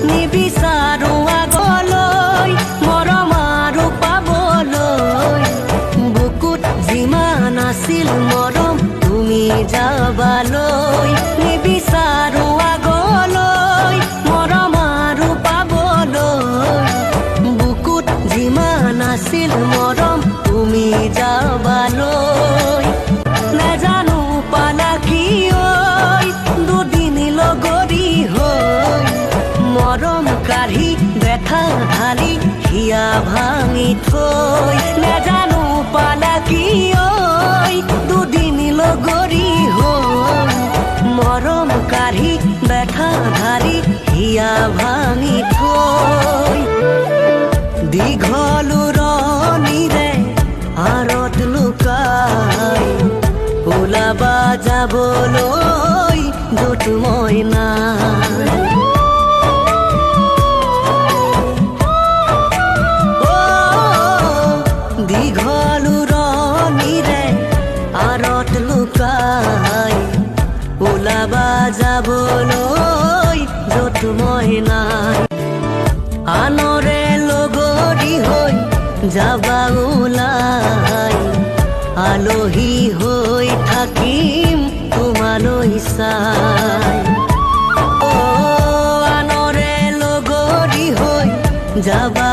নিবিচাৰো আগলৈ মৰম আৰু পাবলৈ বুকুত যিমান আছিল মৰম তুমি যাবালৈ নিবিচাৰো আগলৈ মৰম আৰু পাবলৈ বুকুত যিমান আছিল মৰম তুমি যাবালৈ নেজানো পালা কি দুদিন লগৰী হৈ মৰম কাঢ়ি বেথা ঢালি হিয়া ভাঙি থৈ নেজানো পালা কি দুদিন লগৰী হৈ মৰম কাঢ়ি বেথা ঢালি হিয়া ভাঙি থৈ দীঘল উৰণিৰে আঁৰত লুকাই ওলাবা যাবলৈ য'ত মই নাই দীঘল উৰণিৰে আঁৰত লুকাই ওলাবা যাবলৈ য'ত মই নাই আনৰে লগৰী হৈ যাবা ওলাই আলহী হৈ থাকিম তোমালৈ চাই আনৰে লগৰী হৈ যাবা